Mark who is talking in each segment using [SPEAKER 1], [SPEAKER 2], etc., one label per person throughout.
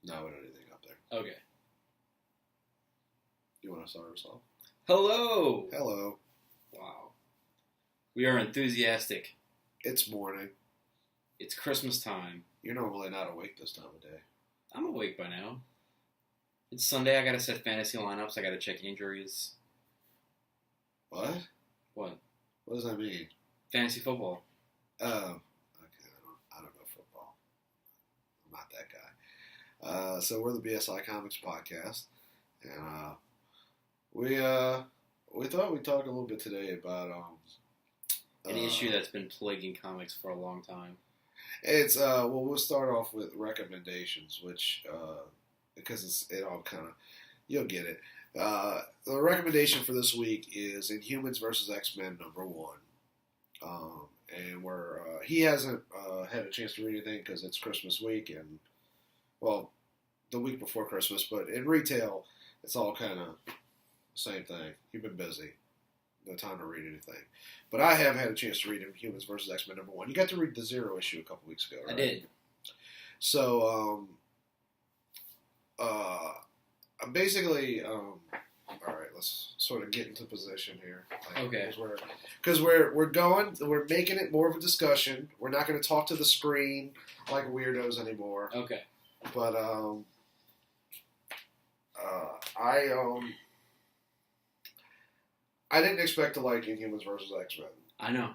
[SPEAKER 1] No, we don't have anything up there.
[SPEAKER 2] Okay.
[SPEAKER 1] You want to start us off?
[SPEAKER 2] Hello!
[SPEAKER 1] Hello.
[SPEAKER 2] Wow. We are enthusiastic.
[SPEAKER 1] It's morning.
[SPEAKER 2] It's Christmas time.
[SPEAKER 1] You're normally not awake this time of day.
[SPEAKER 2] I'm awake by now. It's Sunday. I gotta set fantasy lineups. I gotta check injuries.
[SPEAKER 1] What?
[SPEAKER 2] What?
[SPEAKER 1] What does that mean?
[SPEAKER 2] Fantasy football.
[SPEAKER 1] Oh, okay. I don't know football. I'm not that guy. So we're the BSI Comics podcast, and we thought we'd talk a little bit today about
[SPEAKER 2] An issue that's been plaguing comics for a long time.
[SPEAKER 1] It's we'll start off with recommendations, which because it all kind of you'll get it. The recommendation for this week is Inhumans versus X-Men #1, and he hasn't had a chance to read anything because it's Christmas week and the week before Christmas, but in retail it's all kind of the same thing. You've been busy. No time to read anything. But I have had a chance to read Inhumans versus X-Men #1. You got to read the Zero issue a couple weeks ago, right?
[SPEAKER 2] I did.
[SPEAKER 1] So, basically, all right, let's sort of get into position here.
[SPEAKER 2] Okay.
[SPEAKER 1] Because we're making it more of a discussion. We're not going to talk to the screen like weirdos anymore.
[SPEAKER 2] Okay.
[SPEAKER 1] But, I didn't expect to like Inhumans versus X-Men.
[SPEAKER 2] I know.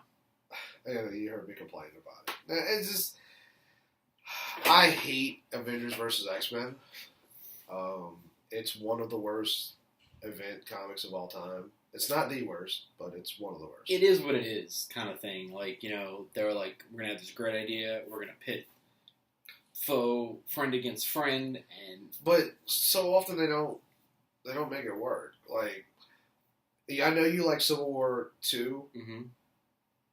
[SPEAKER 1] And you heard me complaining about it. It's just, I hate Avengers versus X-Men. It's one of the worst event comics of all time. It's not the worst, but it's one of the worst.
[SPEAKER 2] It is what it is, kind of thing. Like, they were like, we're gonna have this great idea. We're gonna pit friend against friend,
[SPEAKER 1] but so often they don't make it work. Like, I know you like Civil War 2.
[SPEAKER 2] Mm-hmm.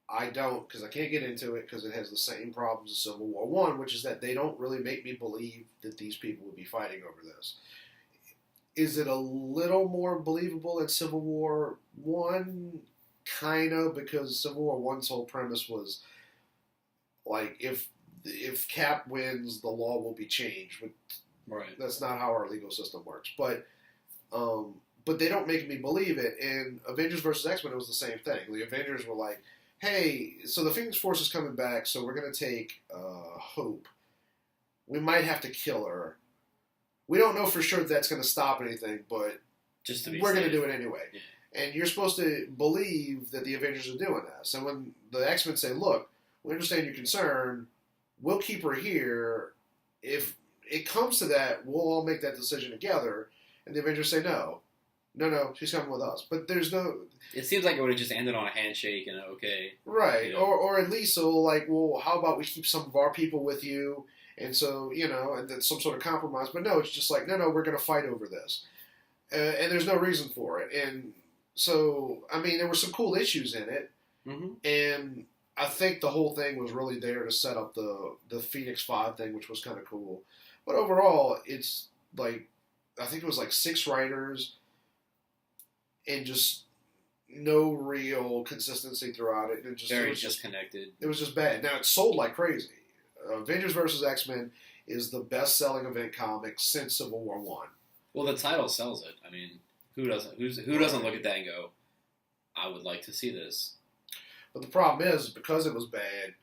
[SPEAKER 1] I don't, because I can't get into it because it has the same problems as Civil War 1, which is that they don't really make me believe that these people would be fighting over this. Is it a little more believable in Civil War 1? Kind of, because Civil War 1's whole premise was, like, if Cap wins, the law will be changed.
[SPEAKER 2] Right.
[SPEAKER 1] That's not how our legal system works. But they don't make me believe it. In Avengers vs. X-Men, it was the same thing. The Avengers were like, hey, so the Phoenix Force is coming back, so we're going to take Hope. We might have to kill her. We don't know for sure that's going to stop anything, but we're going to do it anyway. Yeah. And you're supposed to believe that the Avengers are doing this. And when the X-Men say, look, we understand your concern, we'll keep her here. If it comes to that, we'll all make that decision together. And the Avengers say, no, she's coming with us. But there's no...
[SPEAKER 2] It seems like it would have just ended on a handshake and okay.
[SPEAKER 1] Right. Or at least, so like, well, how about we keep some of our people with you? And so, and then some sort of compromise. But no, it's just like, no, we're going to fight over this. And there's no reason for it. And so, I mean, there were some cool issues in it.
[SPEAKER 2] Mm-hmm.
[SPEAKER 1] And I think the whole thing was really there to set up the Phoenix 5 thing, which was kind of cool. But overall, it's like, I think it was like 6 writers and just no real consistency throughout it.
[SPEAKER 2] Very disconnected.
[SPEAKER 1] It was just bad. Now, it's sold like crazy. Avengers vs. X-Men is the best-selling event comic since Civil War 1.
[SPEAKER 2] Well, the title sells it. I mean, who doesn't look at that and go, I would like to see this?
[SPEAKER 1] But the problem is, because it was bad,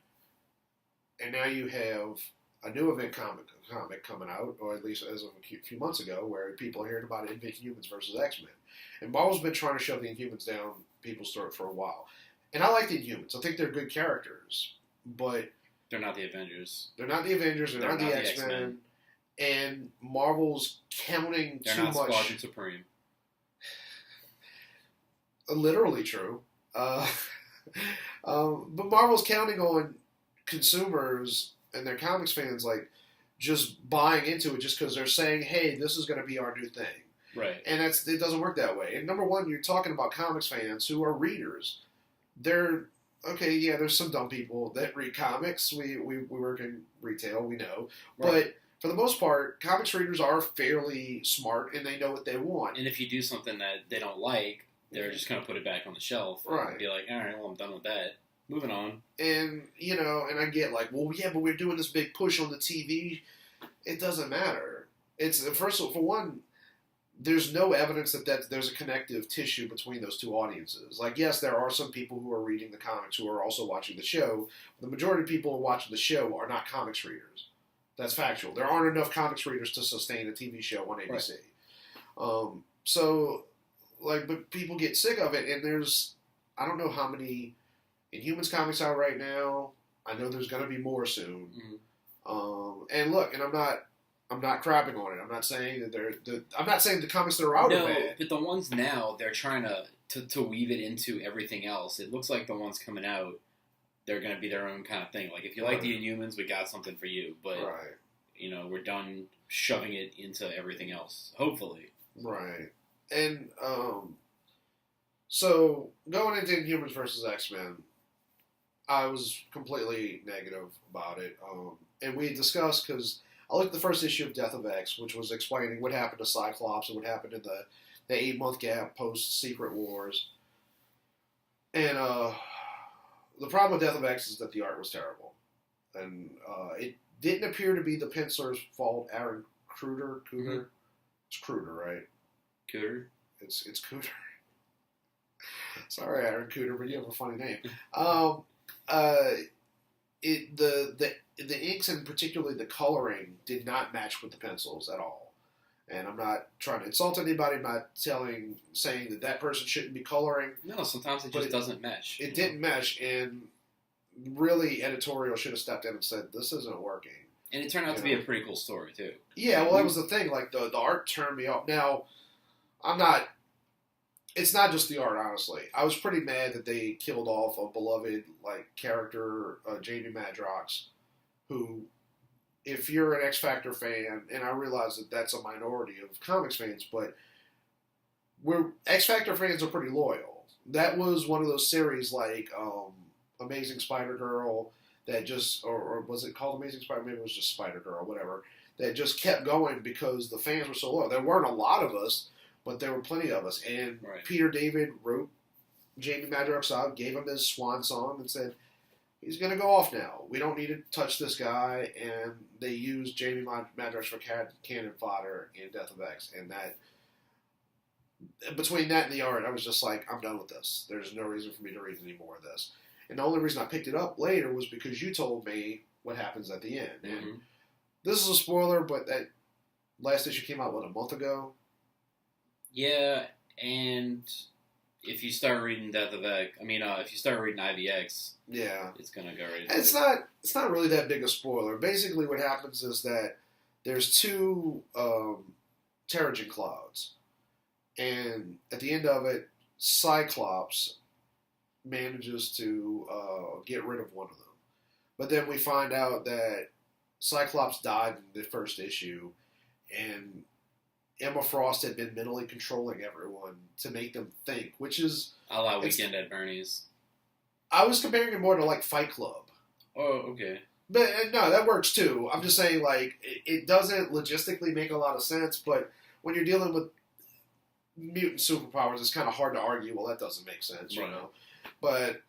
[SPEAKER 1] and now you have a new event comic coming out, or at least as of a few months ago, where people are hearing about Inhumans versus X-Men. And Marvel's been trying to shove the Inhumans down people's throat for a while. And I like the Inhumans. I think they're good characters, but...
[SPEAKER 2] They're not the Avengers.
[SPEAKER 1] They're not the Avengers. They're not the X-Men. And Marvel's counting too much...
[SPEAKER 2] They're not Squadron Supreme.
[SPEAKER 1] Literally true. But Marvel's counting on consumers and their comics fans, like, just buying into it just because they're saying, hey, this is going to be our new thing.
[SPEAKER 2] Right.
[SPEAKER 1] And it doesn't work that way. And number one, you're talking about comics fans who are readers. There's some dumb people that read comics. We work in retail, we know. Right. But for the most part, comics readers are fairly smart and they know what they want.
[SPEAKER 2] And if you do something that they don't like, they're just going to put it back on the shelf.
[SPEAKER 1] Right.
[SPEAKER 2] And be like, all right, well, I'm done with that. Moving on.
[SPEAKER 1] And, and I get like, well, yeah, but we're doing this big push on the TV. It doesn't matter. It's first for one. There's no evidence that there's a connective tissue between those two audiences. Like, yes, there are some people who are reading the comics who are also watching the show. The majority of people who are watching the show are not comics readers. That's factual. There aren't enough comics readers to sustain a TV show on ABC. Right. So, like, but people get sick of it, and there's, I don't know how many Inhumans comics out right now. I know there's going to be more soon. Mm-hmm. And look, and I'm not crapping on it. I'm not saying that I'm not saying the comics that are out are bad.
[SPEAKER 2] But the ones now, they're trying to weave it into everything else. It looks like the ones coming out, they're going to be their own kind of thing. Like, if you like the Inhumans, we got something for you. But, you know, we're done shoving it into everything else, hopefully.
[SPEAKER 1] Right. And, so, going into Inhumans versus X-Men, I was completely negative about it. And we discussed, because I looked at the first issue of Death of X, which was explaining what happened to Cyclops and what happened in the 8-month gap post-Secret Wars. And the problem with Death of X is that the art was terrible. And it didn't appear to be the penciler's fault. Aaron Cooder? Mm-hmm. It's Cooder, right?
[SPEAKER 2] Cooder?
[SPEAKER 1] It's Cooder. Sorry, Aaron Cooder, but you have a funny name. The inks and particularly the coloring did not match with the pencils at all. And I'm not trying to insult anybody. I'm not saying that person shouldn't be coloring.
[SPEAKER 2] No, sometimes it just doesn't mesh.
[SPEAKER 1] It didn't mesh, and really editorial should have stepped in and said, this isn't working.
[SPEAKER 2] And it turned out to be a pretty cool story, too.
[SPEAKER 1] Yeah, well, that was the thing. Like, the art turned me off. Now, it's not just the art, honestly. I was pretty mad that they killed off a beloved, like, character, Jamie Madrox, who, if you're an X Factor fan, and I realize that that's a minority of comics fans, but X Factor fans are pretty loyal. That was one of those series like Amazing Spider-Girl that just, or was it called Amazing Spider? Maybe it was just Spider-Girl, whatever. That just kept going because the fans were so loyal. There weren't a lot of us, but there were plenty of us. And Peter David wrote Jamie Madrox out, gave him his swan song, and said, he's going to go off now. We don't need to touch this guy. And they used Jamie Madrox for cannon fodder in Death of X. And that, between that and the art, I was just like, I'm done with this. There's no reason for me to read any more of this. And the only reason I picked it up later was because you told me what happens at the end. And this is a spoiler, but that last issue came out, a month ago?
[SPEAKER 2] Yeah, and if you start reading if you start reading IVX, it's gonna go right.
[SPEAKER 1] It's not really that big a spoiler. Basically, what happens is that there's two Terrigen clouds, and at the end of it, Cyclops manages to get rid of one of them. But then we find out that Cyclops died in the first issue, and Emma Frost had been mentally controlling everyone to make them think, which is...
[SPEAKER 2] a la Weekend at Bernie's.
[SPEAKER 1] I was comparing it more to, like, Fight Club.
[SPEAKER 2] Oh, okay.
[SPEAKER 1] But, no, that works, too. I'm just saying, like, it doesn't logistically make a lot of sense, but when you're dealing with mutant superpowers, it's kind of hard to argue, well, that doesn't make sense, you know? But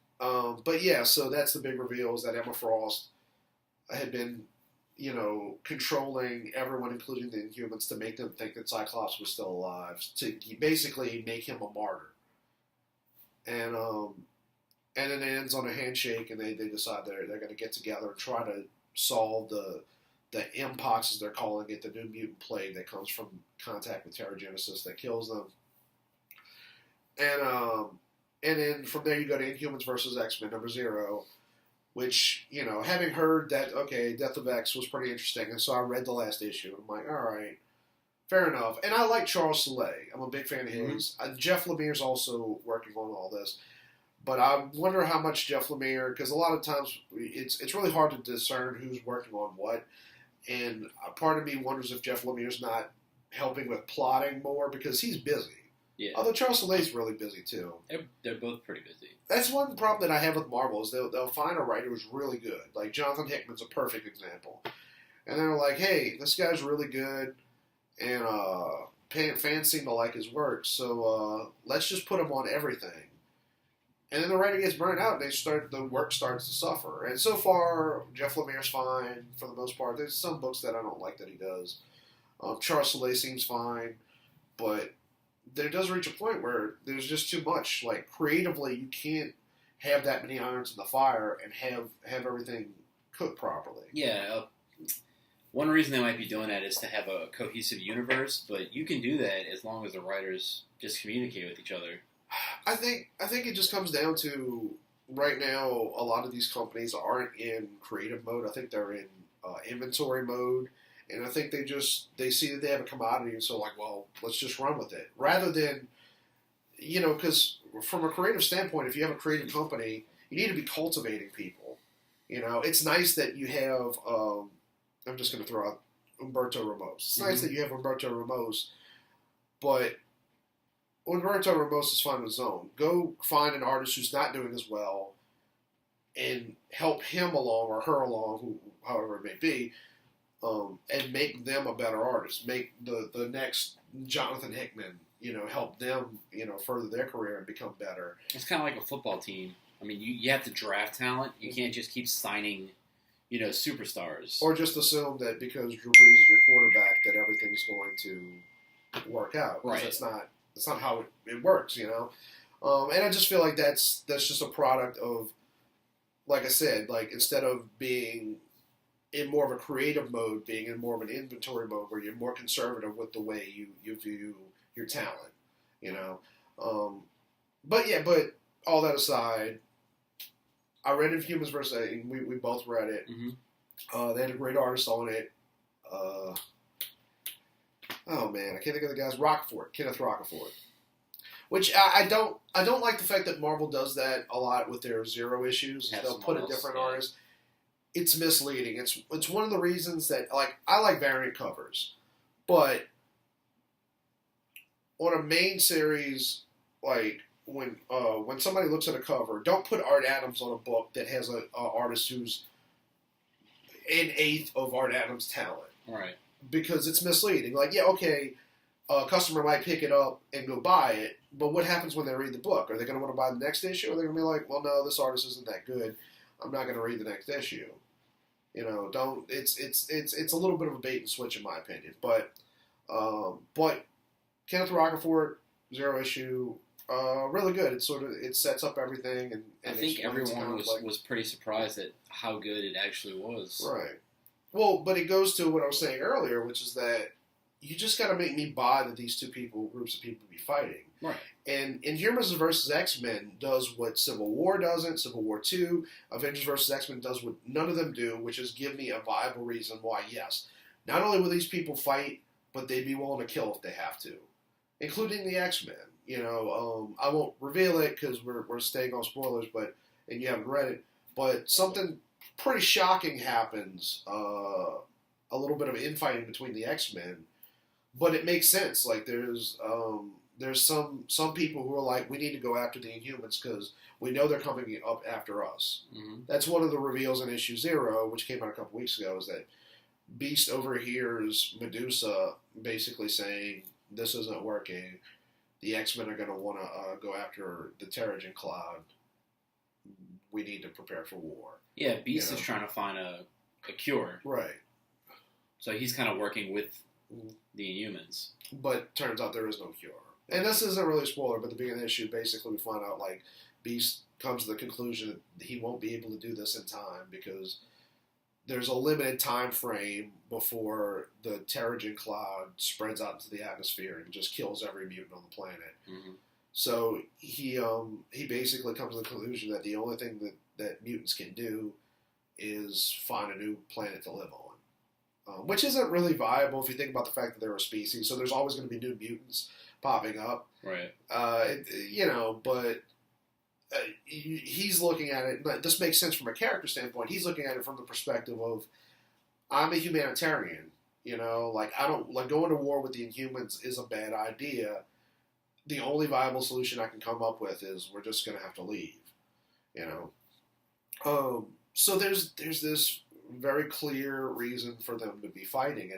[SPEAKER 1] yeah, so that's the big reveal, is that Emma Frost had been... controlling everyone, including the Inhumans, to make them think that Cyclops was still alive, to basically make him a martyr. And then it ends on a handshake, and they decide they're going to get together and try to solve the Mpox, as they're calling it, the new mutant plague that comes from contact with Terrigenesis that kills them. And then from there you go to Inhumans versus X-Men #0. Which, having heard that, okay, Death of X was pretty interesting, and so I read the last issue, and I'm like, all right, fair enough. And I like Charles Soule. I'm a big fan of his. Jeff Lemire's also working on all this. But I wonder how much Jeff Lemire, because a lot of times it's really hard to discern who's working on what, and part of me wonders if Jeff Lemire's not helping with plotting more, because he's busy.
[SPEAKER 2] Yeah.
[SPEAKER 1] Although Charles Soule's really busy, too.
[SPEAKER 2] They're both pretty busy.
[SPEAKER 1] That's one problem that I have with Marvel, is they'll find a writer who's really good. Like, Jonathan Hickman's a perfect example. And they're like, hey, this guy's really good, and fans seem to like his work, so let's just put him on everything. And then the writer gets burnt out, and the work starts to suffer. And so far, Jeff Lemire's fine, for the most part. There's some books that I don't like that he does. Charles Soule seems fine, but there does reach a point where there's just too much. Like, creatively, you can't have that many irons in the fire and have everything cooked properly.
[SPEAKER 2] Yeah. One reason they might be doing that is to have a cohesive universe, but you can do that as long as the writers just communicate with each other.
[SPEAKER 1] I think it just comes down to, right now, a lot of these companies aren't in creative mode. I think they're in inventory mode, and I think they see that they have a commodity, and so like, well, let's just run with it. Rather than, because from a creative standpoint, if you have a creative company, you need to be cultivating people. It's nice that you have, I'm just going to throw out Umberto Ramos. It's nice that you have Umberto Ramos, but Umberto Ramos is fine on his own. Go find an artist who's not doing as well and help him along or her along, however it may be, and make them a better artist. Make the next Jonathan Hickman, help them, further their career and become better.
[SPEAKER 2] It's kind of like a football team. I mean, you have to draft talent. You can't just keep signing, superstars.
[SPEAKER 1] Or just assume that because Drew Brees is your quarterback that everything's going to work out.
[SPEAKER 2] Right.
[SPEAKER 1] That's not how it works, And I just feel like that's just a product of, like I said, like instead of being in more of a creative mode, being in more of an inventory mode where you're more conservative with the way you view your talent, But all that aside, I read Inhumans vs. We both read it.
[SPEAKER 2] Mm-hmm.
[SPEAKER 1] They had a great artist on it. Oh man, I can't think of the guy's Kenneth Rocafort. Which I don't like the fact that Marvel does that a lot with their zero issues. They'll put a different artist. It's misleading. It's one of the reasons that I like variant covers, but on a main series, like when somebody looks at a cover, don't put Art Adams on a book that has a artist who's an eighth of Art Adams' talent.
[SPEAKER 2] Right.
[SPEAKER 1] Because it's misleading. Like, yeah, okay, a customer might pick it up and go buy it, but what happens when they read the book? Are they going to want to buy the next issue? Or are they going to be like, well, no, this artist isn't that good. I'm not going to read the next issue. It's a little bit of a bait and switch in my opinion. But Kenneth Rocafort, zero issue, really good. It sets up everything, and
[SPEAKER 2] I think everyone was pretty surprised at how good it actually was.
[SPEAKER 1] Right. Well, but it goes to what I was saying earlier, which is that you just got to make me buy that these groups of people be fighting.
[SPEAKER 2] Right.
[SPEAKER 1] And Inhumans vs. X-Men does what Civil War doesn't, Civil War 2, Avengers vs. X-Men does what none of them do, which is give me a viable reason why, yes, not only will these people fight, but they'd be willing to kill if they have to, including the X-Men. I won't reveal it because we're staying on spoilers, and you haven't read it, but something pretty shocking happens, a little bit of infighting between the X-Men, but it makes sense. Like there's some people who are like, we need to go after the Inhumans because we know they're coming up after us.
[SPEAKER 2] Mm-hmm.
[SPEAKER 1] That's one of the reveals in issue 0, which came out a couple weeks ago, is that Beast overhears Medusa basically saying, this isn't working. The X-Men are going to want to go after the Terrigen Cloud. We need to prepare for war.
[SPEAKER 2] Yeah, Beast is trying to find a cure.
[SPEAKER 1] Right.
[SPEAKER 2] So he's kind of working with the Inhumans.
[SPEAKER 1] But turns out there is no cure. And this isn't really a spoiler, but at the beginning of the issue, basically we find out, Beast comes to the conclusion that he won't be able to do this in time because there's a limited time frame before the Terrigen Cloud spreads out into the atmosphere and just kills every mutant on the planet.
[SPEAKER 2] Mm-hmm.
[SPEAKER 1] So he basically comes to the conclusion that the only thing that mutants can do is find a new planet to live on, which isn't really viable if you think about the fact that they're a species. So there's always going to be new mutants popping up,
[SPEAKER 2] right?
[SPEAKER 1] But he's looking at it. This makes sense from a character standpoint. He's looking at it from the perspective of, I'm a humanitarian. I don't going to war with the Inhumans is a bad idea. The only viable solution I can come up with is we're just going to have to leave. So there's this very clear reason for them to be fighting,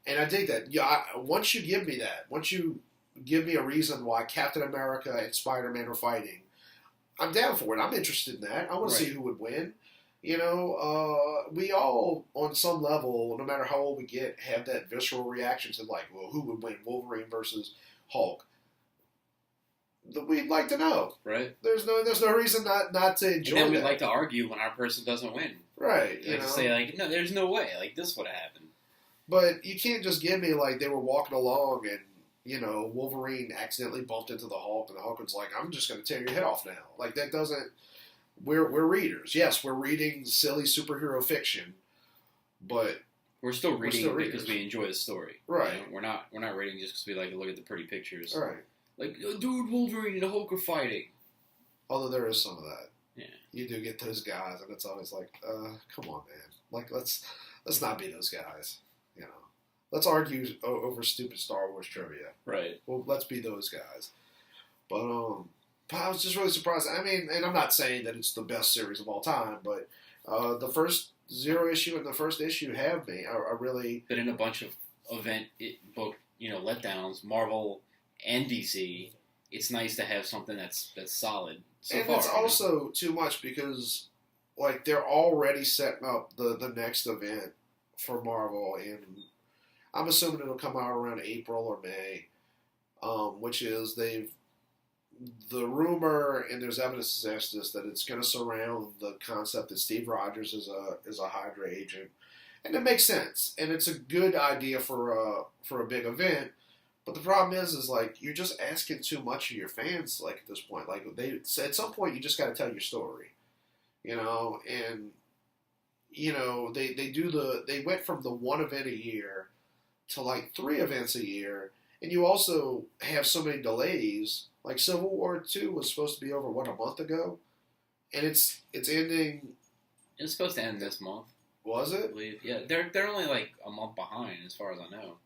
[SPEAKER 1] and I dig that. Yeah, once you give me that, once you give me a reason why Captain America and Spider-Man are fighting, I'm down for it. I'm interested in that. I want to see who would win. We all, on some level, no matter how old we get, have that visceral reaction to like, well, who would win, Wolverine versus Hulk? We'd like to know,
[SPEAKER 2] right?
[SPEAKER 1] There's no reason not to enjoy.
[SPEAKER 2] And then we'd like to argue when our person doesn't win,
[SPEAKER 1] right?
[SPEAKER 2] Like to say like, no, there's no way, like this would have happened.
[SPEAKER 1] But you can't just give me like they were walking along and Wolverine accidentally bumped into the Hulk and the Hulk was like, I'm just going to tear your head off now. Like that doesn't. We're readers. Yes, we're reading silly superhero fiction, but
[SPEAKER 2] we're still reading because we enjoy the story.
[SPEAKER 1] Right.
[SPEAKER 2] We're not reading just because we like to look at the pretty pictures.
[SPEAKER 1] Right.
[SPEAKER 2] Like, dude, Wolverine and Hulk are fighting.
[SPEAKER 1] Although there is some of that.
[SPEAKER 2] Yeah.
[SPEAKER 1] You do get those guys, and it's always like, come on, man. Like, let's not be those guys. Let's argue over stupid Star Wars trivia.
[SPEAKER 2] Right.
[SPEAKER 1] Well, let's be those guys. But I was just really surprised. I mean, and I'm not saying that it's the best series of all time, but the first Zero issue and the first issue have me. I really.
[SPEAKER 2] But in a bunch of both letdowns, Marvel and DC, it's nice to have something that's solid. So
[SPEAKER 1] and
[SPEAKER 2] far,
[SPEAKER 1] it's also too much because like they're already setting up the next event for Marvel, and I'm assuming it'll come out around April or May, which is the rumor, and there's evidence to suggest this, that it's going to surround the concept that Steve Rogers is a Hydra agent, and it makes sense, and it's a good idea for a big event. But the problem is like you're just asking too much of your fans. Like at this point, like at some point you just got to tell your story, and they went from the one event a year to like 3 events a year, and you also have so many delays. Like Civil War 2 was supposed to be over a month ago, and it's ending.
[SPEAKER 2] It's supposed to end this month.
[SPEAKER 1] Was it?
[SPEAKER 2] I believe. Yeah, they're only like a month behind as far as I know.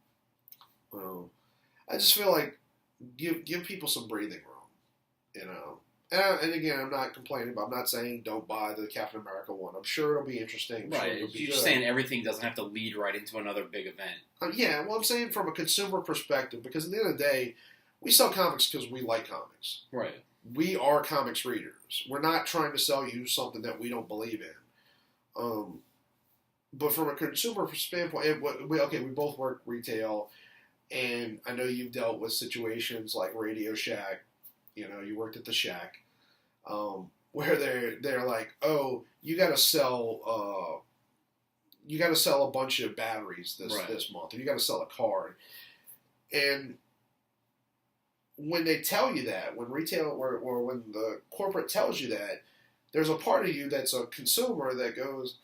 [SPEAKER 1] Well, I just feel like give people some breathing room, And again, I'm not complaining, but I'm not saying don't buy the Captain America one. I'm sure it'll be interesting.
[SPEAKER 2] Right. You're just saying everything doesn't have to lead right into another big event.
[SPEAKER 1] Yeah, well, I'm saying from a consumer perspective, because at the end of the day, we sell comics because we like comics.
[SPEAKER 2] Right.
[SPEAKER 1] We are comics readers. We're not trying to sell you something that we don't believe in. But from a consumer standpoint, we both work retail, and I know you've dealt with situations like Radio Shack. You worked at the Shack, where they're like, oh, you got to sell a bunch of batteries this month, or you got to sell a card, and when they tell you that, when retail or when the corporate tells you that, there's a part of you that's a consumer that goes,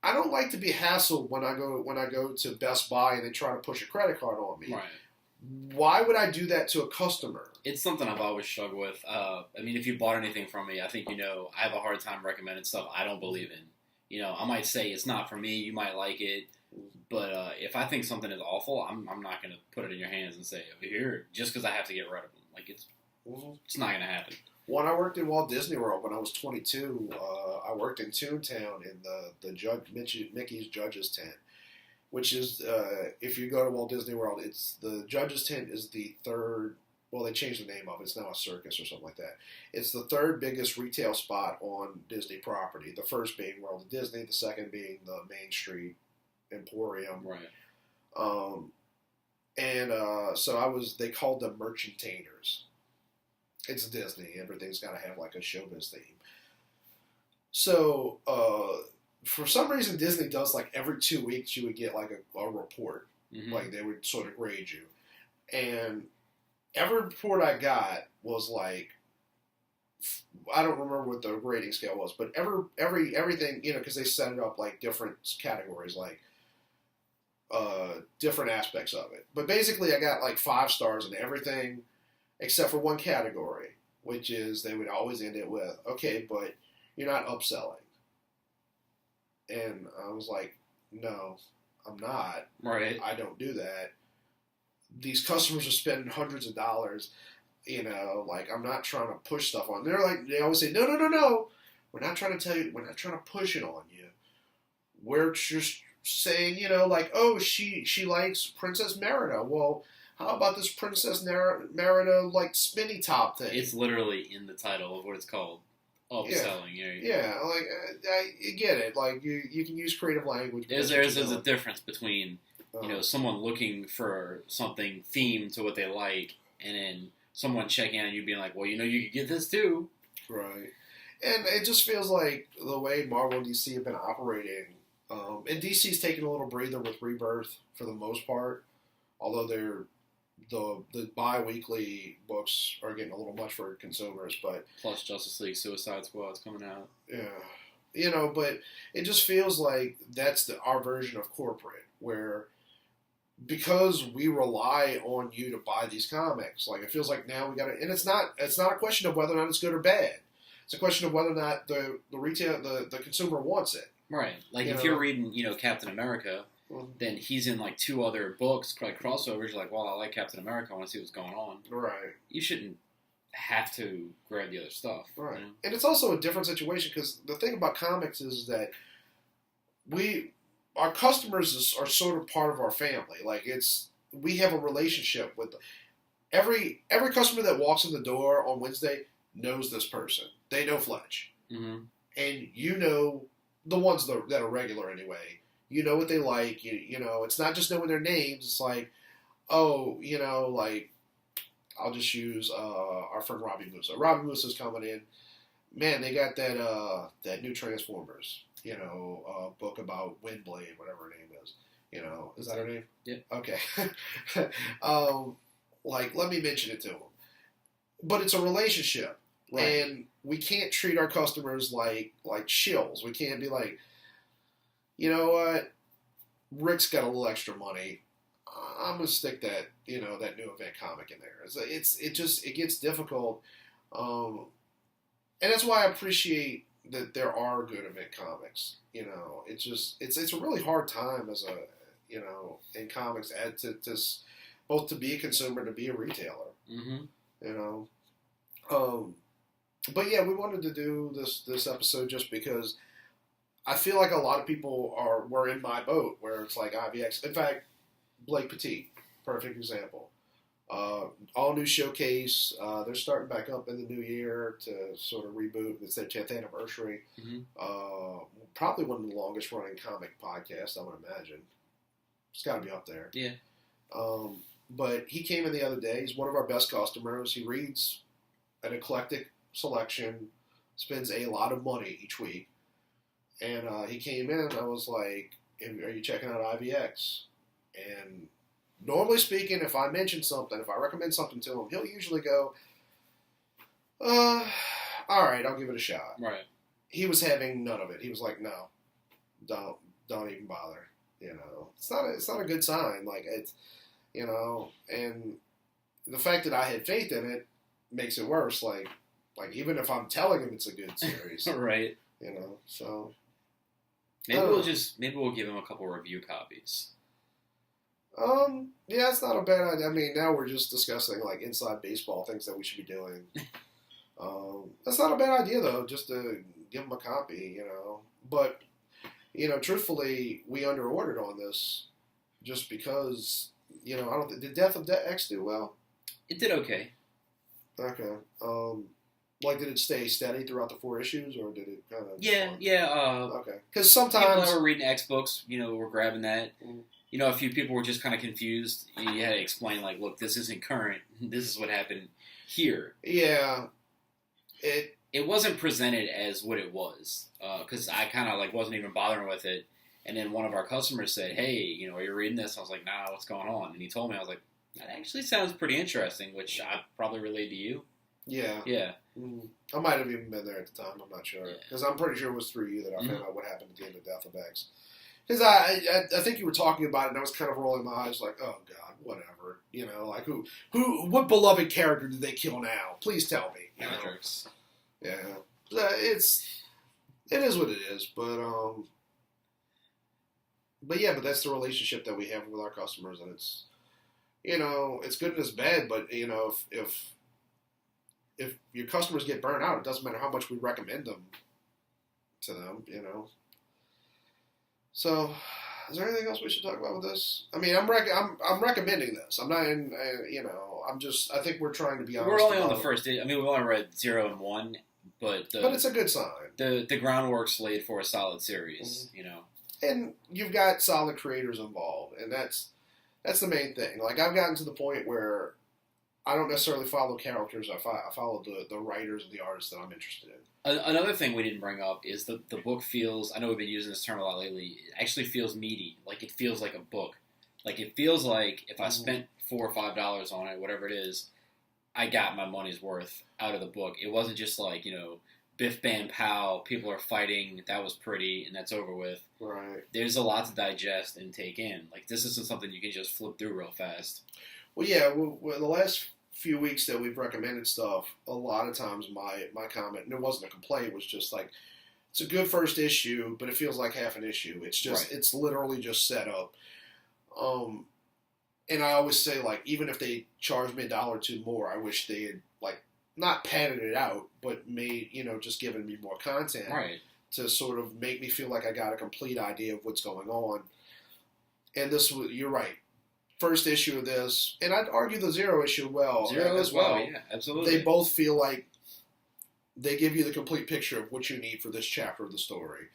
[SPEAKER 1] I don't like to be hassled when I go to Best Buy and they try to push a credit card on me.
[SPEAKER 2] Right.
[SPEAKER 1] Why would I do that to a customer?
[SPEAKER 2] It's something I've always struggled with. I mean, if you bought anything from me, I think I have a hard time recommending stuff I don't believe in. I might say it's not for me. You might like it. But if I think something is awful, I'm not going to put it in your hands and say, over here, just because I have to get rid of them. Like, it's not going to happen. When
[SPEAKER 1] I worked in Walt Disney World when I was 22, I worked in Toontown in the Mickey's Judge's Tent, which is, if you go to Walt Disney World, it's the Judge's Tent is the third, well, they changed the name of it. It's now a circus or something like that. It's the third biggest retail spot on Disney property, the first being World of Disney, the second being the Main Street Emporium.
[SPEAKER 2] Right.
[SPEAKER 1] So they called them merchantainers. It's Disney. Everything's got to have like a showbiz theme. So, for some reason, Disney does like every 2 weeks you would get like a report.
[SPEAKER 2] Mm-hmm.
[SPEAKER 1] Like they would sort of grade you. And every report I got was like, I don't remember what the rating scale was, but everything, because they set it up like different categories, like different aspects of it. But basically, I got like 5 stars in everything except for one category, which is they would always end it with, okay, but you're not upselling. And I was like, no, I'm not.
[SPEAKER 2] Right.
[SPEAKER 1] I don't do that. These customers are spending hundreds of dollars. Like I'm not trying to push stuff on. They always say, no. We're not trying to tell you. We're not trying to push it on you. We're just saying, like, oh, she likes Princess Merida. Well, how about this Princess Merida like spinny top thing?
[SPEAKER 2] It's literally in the title of what it's called. upselling.
[SPEAKER 1] Yeah, like I get it. Like you can use creative language.
[SPEAKER 2] There's a difference between someone looking for something themed to what they like, and then someone checking on you being like, well, you could get this too.
[SPEAKER 1] Right. And it just feels like the way Marvel and DC have been operating, and DC's taking a little breather with Rebirth for the most part, although the bi-weekly books are getting a little much for consumers. But
[SPEAKER 2] plus Justice League Suicide Squad's coming out.
[SPEAKER 1] Yeah. But it just feels like that's our version of corporate, where because we rely on you to buy these comics, like it feels like now we got to, and it's not a question of whether or not it's good or bad. It's a question of whether or not the consumer wants it.
[SPEAKER 2] Right. Like if you're reading, Captain America, then he's in like 2 other books, like crossovers. You're like, well, I like Captain America. I want to see what's going on.
[SPEAKER 1] Right.
[SPEAKER 2] You shouldn't have to grab the other stuff.
[SPEAKER 1] Right. And it's also a different situation because the thing about comics is that our customers are sort of part of our family. Like we have a relationship with every customer that walks in the door on Wednesday knows this person. They know Fletch.
[SPEAKER 2] Mm-hmm.
[SPEAKER 1] And the ones that are regular anyway. You know what they like. It's not just knowing their names. It's like, I'll just use our friend Robbie Musa. Robbie Musa's coming in. Man, they got that new Transformers, book about Windblade, whatever her name is. Is that her name?
[SPEAKER 2] Yeah.
[SPEAKER 1] Okay. Let me mention it to him. But it's a relationship. Right. And we can't treat our customers like shills. We can't be like, you know what, Rick's got a little extra money. I'm gonna stick that that new event comic in there. It gets difficult, and that's why I appreciate that there are good event comics. It's a really hard time as in comics to both to be a consumer and to be a retailer.
[SPEAKER 2] Mm-hmm.
[SPEAKER 1] But yeah, we wanted to do this episode just because I feel like a lot of people were in my boat where it's like IVX. In fact, Blake Petit, perfect example. All new showcase. They're starting back up in the new year to sort of reboot. It's their 10th anniversary.
[SPEAKER 2] Mm-hmm.
[SPEAKER 1] Probably one of the longest running comic podcasts, I would imagine. It's got to be up there.
[SPEAKER 2] Yeah.
[SPEAKER 1] But he came in the other day. He's one of our best customers. He reads an eclectic selection, spends a lot of money each week. And he came in, and I was like, are you checking out IVX? And normally speaking, if I mention something, if I recommend something to him, he'll usually go, all right, I'll give it a shot.
[SPEAKER 2] Right.
[SPEAKER 1] He was having none of it. He was like, no, don't even bother. It's not a good sign. Like, it's, and the fact that I had faith in it makes it worse. Like even if I'm telling him it's a good series.
[SPEAKER 2] Right.
[SPEAKER 1] So.
[SPEAKER 2] Maybe we'll give him a couple review copies.
[SPEAKER 1] Yeah, it's not a bad idea. I mean, now we're just discussing like inside baseball things that we should be doing. That's not a bad idea though, just to give him a copy, But, truthfully, we underordered on this just because, did Death of X do well?
[SPEAKER 2] It did okay.
[SPEAKER 1] Okay. Did it stay steady throughout the 4 issues, or did it kind of?
[SPEAKER 2] Yeah.
[SPEAKER 1] Okay. Because sometimes
[SPEAKER 2] people that were reading X books, were grabbing that. Mm-hmm. A few people were just kind of confused. You had to explain, like, look, this isn't current. This is what happened here.
[SPEAKER 1] Yeah.
[SPEAKER 2] It wasn't presented as what it was, because I kind of wasn't even bothering with it. And then one of our customers said, "Hey, are you reading this?" I was like, "Nah, what's going on?" And he told me, I was like, "That actually sounds pretty interesting," which I probably relayed to you.
[SPEAKER 1] Yeah.
[SPEAKER 2] Yeah.
[SPEAKER 1] I might have even been there at the time. I'm not sure. Because I'm pretty sure it was through you that I found out what happened at the end of Death of X. Because I think you were talking about it, and I was kind of rolling my eyes like, oh, God, whatever. What beloved character did they kill now? Please tell me.
[SPEAKER 2] Matrix.
[SPEAKER 1] Yeah. It is what it is. But yeah, that's the relationship that we have with our customers, and it's, it's good and it's bad, but, if your customers get burnt out, it doesn't matter how much we recommend them to them, So, is there anything else we should talk about with this? I mean, I'm recommending this. I'm not in, I think we're trying to be honest.
[SPEAKER 2] We're only on the first. I mean, we've only read 0 and 1, but
[SPEAKER 1] it's a good sign.
[SPEAKER 2] The groundwork's laid for a solid series,
[SPEAKER 1] And you've got solid creators involved, and that's the main thing. Like, I've gotten to the point where I don't necessarily follow characters. I follow the writers and the artists that I'm interested in.
[SPEAKER 2] Another thing we didn't bring up is the book feels, I know we've been using this term a lot lately, it actually feels meaty. Like, it feels like a book. Like, it feels like if I spent $4 or $5 on it, whatever it is, I got my money's worth out of the book. It wasn't just like, biff, bam, pow, people are fighting, that was pretty, and that's over with.
[SPEAKER 1] Right.
[SPEAKER 2] There's a lot to digest and take in. Like, this isn't something you can just flip through real fast.
[SPEAKER 1] Well, yeah, the last few weeks that we've recommended stuff, a lot of times my comment, and it wasn't a complaint, was just like, it's a good first issue, but it feels like half an issue. It's just, It's literally just set up. And I always say, like, even if they charged me $1 or $2 more, I wish they had, like, not padded it out, but made, just given me more content to sort of make me feel like I got a complete idea of what's going on. And this was, you're right. First issue of this, and I'd argue the Zero issue
[SPEAKER 2] as well. Yeah, absolutely.
[SPEAKER 1] They both feel like they give you the complete picture of what you need for this chapter of the story.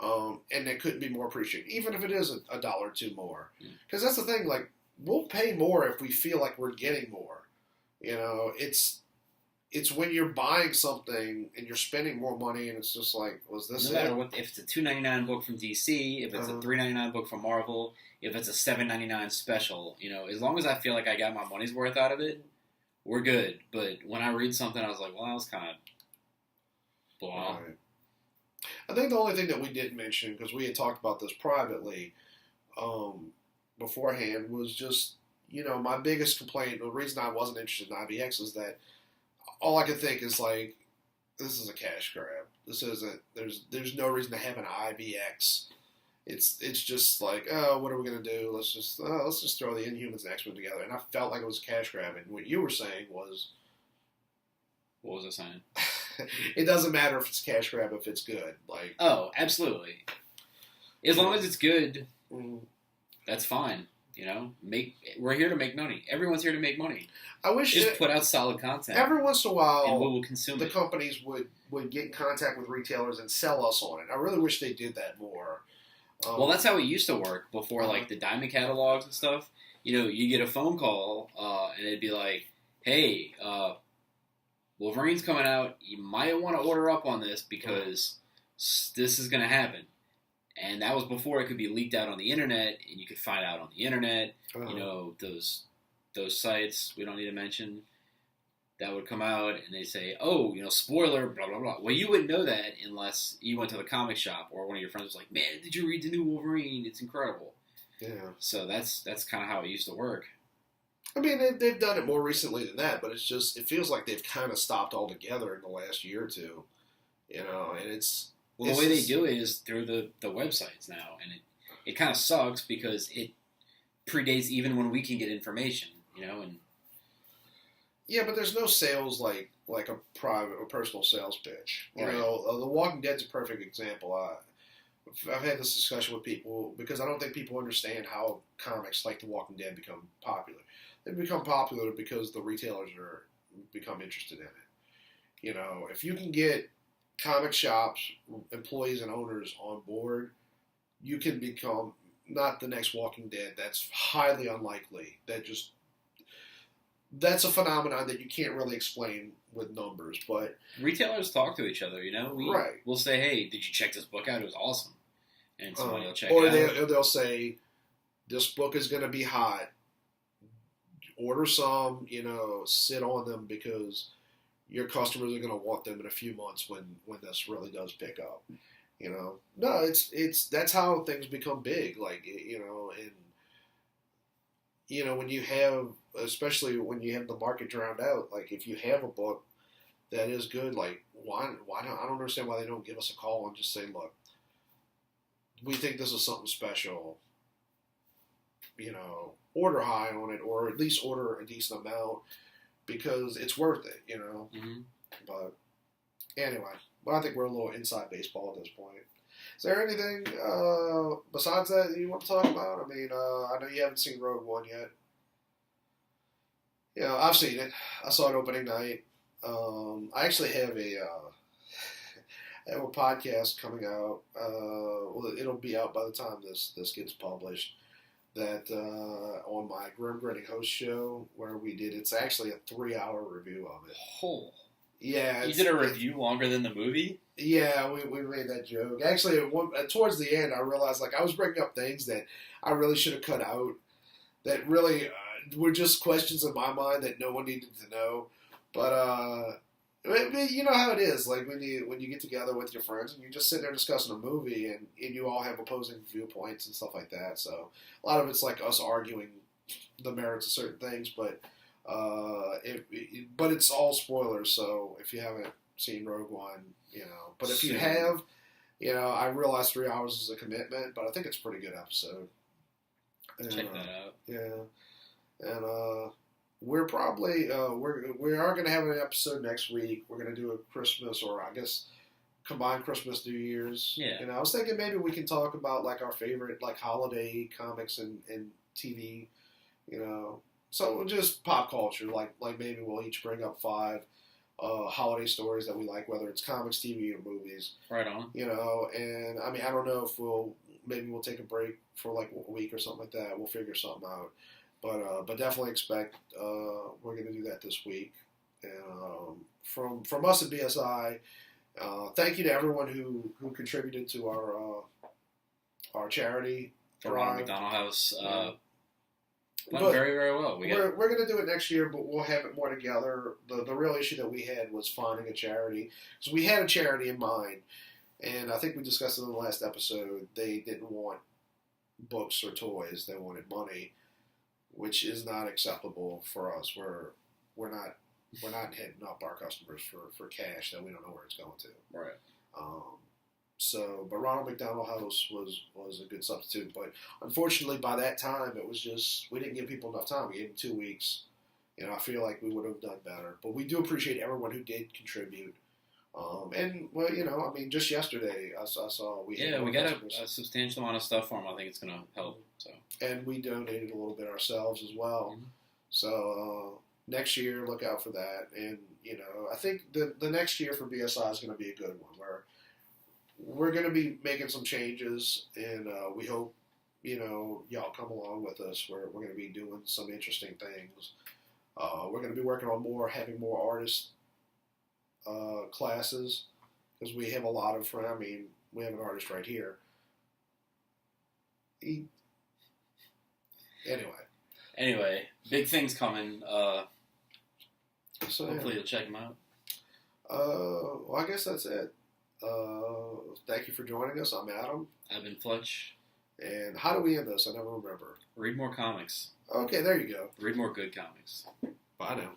[SPEAKER 1] And it couldn't be more appreciated, even if it is $1 or $2 more. Because that's the thing, like, we'll pay more if we feel like we're getting more. It's when you're buying something and you're spending more money and it's just like, was this
[SPEAKER 2] no matter what, if it's a $2.99 book from DC, if it's a $3.99 book from Marvel, if it's a $7.99 special, as long as I feel like I got my money's worth out of it, we're good. But when I read something, I was like, well, that was kind of blah.
[SPEAKER 1] Right. I think the only thing that we didn't mention, because we had talked about this privately beforehand, was just, my biggest complaint, the reason I wasn't interested in IVX is that all I could think is, like, this is a cash grab. This isn't, there's no reason to have an IVX. It's just like, oh, what are we going to do? Let's just throw the Inhumans and X-Men together. And I felt like it was a cash grab. And what you were saying was...
[SPEAKER 2] What was I saying?
[SPEAKER 1] It doesn't matter if it's a cash grab if it's good. Like,
[SPEAKER 2] oh, absolutely. As long as it's good, that's fine. We're here to make money. Everyone's here to make money.
[SPEAKER 1] I wish
[SPEAKER 2] just put out solid content.
[SPEAKER 1] Every once in a while,
[SPEAKER 2] and we'll consume
[SPEAKER 1] the companies would get in contact with retailers and sell us on it. I really wish they did that more.
[SPEAKER 2] Well, that's how it used to work before, like the Diamond catalogs and stuff. You get a phone call and it'd be like, "Hey, Wolverine's coming out. You might want to order up on this because this is going to happen." And that was before it could be leaked out on the internet, and you could find out on the internet. Those sites we don't need to mention that would come out, and they say, "Oh, spoiler, blah blah blah." Well, you wouldn't know that unless you went to the comic shop or one of your friends was like, "Man, did you read the new Wolverine? It's incredible."
[SPEAKER 1] Yeah.
[SPEAKER 2] So that's kind of how it used to work.
[SPEAKER 1] I mean, they've done it more recently than that, but it feels like they've kind of stopped altogether in the last year or two. And it's...
[SPEAKER 2] Well, the way they do it is through the websites now, and it kind of sucks because it predates even when we can get information, and...
[SPEAKER 1] Yeah, but there's no sales like a private or personal sales pitch.
[SPEAKER 2] Right.
[SPEAKER 1] The Walking Dead's a perfect example. I've had this discussion with people because I don't think people understand how comics like The Walking Dead become popular. They become popular because the retailers become interested in it. If you can get comic shops, employees, and owners on board, you can become not the next Walking Dead. That's highly unlikely. That's a phenomenon that you can't really explain with numbers, but...
[SPEAKER 2] Retailers talk to each other,
[SPEAKER 1] Right.
[SPEAKER 2] We'll say, "Hey, did you check this book out? It was awesome." And somebody will check it out.
[SPEAKER 1] Or they'll say, "This book is going to be hot. Order some, sit on them because your customers are going to want them in a few months when this really does pick up." No, it's that's how things become big. Like, and when you have, especially when you have the market drowned out, like if you have a book that is good, like why don't I don't understand why they don't give us a call and just say, "Look, we think this is something special. Order high on it, or at least order a decent amount because it's worth it."
[SPEAKER 2] Mm-hmm.
[SPEAKER 1] But anyway, I think we're a little inside baseball at this point. Is there anything besides that you want to talk about? I mean, I know you haven't seen Rogue One yet. I've seen it. I saw it opening night. I actually have I have a podcast coming out. Well, it'll be out by the time this gets published. That on my Grim Grinning host show where we did. It's actually a 3-hour review of it.
[SPEAKER 2] Oh.
[SPEAKER 1] Yeah.
[SPEAKER 2] You did a review longer than the movie?
[SPEAKER 1] Yeah, we made that joke. Actually, towards the end, I realized I was bringing up things that I really should have cut out. That really were just questions in my mind that no one needed to know. But you know how it is. Like when you get together with your friends and you just sit there discussing a movie and you all have opposing viewpoints and stuff like that. So a lot of it's like us arguing the merits of certain things, but it's all spoilers. So if you haven't seen Rogue One, but if you have, I realize 3 hours is a commitment, but I think it's a pretty good episode. And,
[SPEAKER 2] check that out.
[SPEAKER 1] Yeah, and we're probably we are going to have an episode next week. We're going to do a Christmas, or I guess combined Christmas, New Year's.
[SPEAKER 2] Yeah.
[SPEAKER 1] I was thinking maybe we can talk about our favorite holiday comics and TV. So just pop culture. Like maybe we'll each bring up 5 holiday stories that we like, whether it's comics, TV, or movies.
[SPEAKER 2] Right on.
[SPEAKER 1] And I mean I don't know if we'll take a break for a week or something like that. We'll figure something out. But definitely expect we're going to do that this week. And from us at BSI, thank you to everyone who contributed to our charity.
[SPEAKER 2] The Ronald McDonald House went very, very well.
[SPEAKER 1] We're going to do it next year, but we'll have it more together. The real issue that we had was finding a charity. So we had a charity in mind, and I think we discussed it in the last episode. They didn't want books or toys. They wanted money, which is not acceptable for us. We're not hitting up our customers for cash that we don't know where it's going to.
[SPEAKER 2] Right.
[SPEAKER 1] But Ronald McDonald House was a good substitute. But unfortunately, by that time, it was just we didn't give people enough time. We gave them 2 weeks. I feel like we would have done better. But we do appreciate everyone who did contribute. Just yesterday I saw we
[SPEAKER 2] got a substantial amount of stuff for them. I think it's going to help. So.
[SPEAKER 1] And we donated a little bit ourselves as well. Mm-hmm. So next year, look out for that. And I think the next year for BSI is going to be a good one where we're going to be making some changes, and we hope y'all come along with us. We're going to be doing some interesting things. We're going to be working on having more artist classes, because we have a lot of friends. I mean, we have an artist right here.
[SPEAKER 2] Anyway, big things coming.
[SPEAKER 1] So,
[SPEAKER 2] hopefully you'll check them out.
[SPEAKER 1] Well, I guess that's it. Thank you for joining us. I'm Adam.
[SPEAKER 2] I've been Fletch.
[SPEAKER 1] And how do we end this? I never remember.
[SPEAKER 2] Read more comics.
[SPEAKER 1] Okay, there you go.
[SPEAKER 2] Read more good comics.
[SPEAKER 1] Bye now.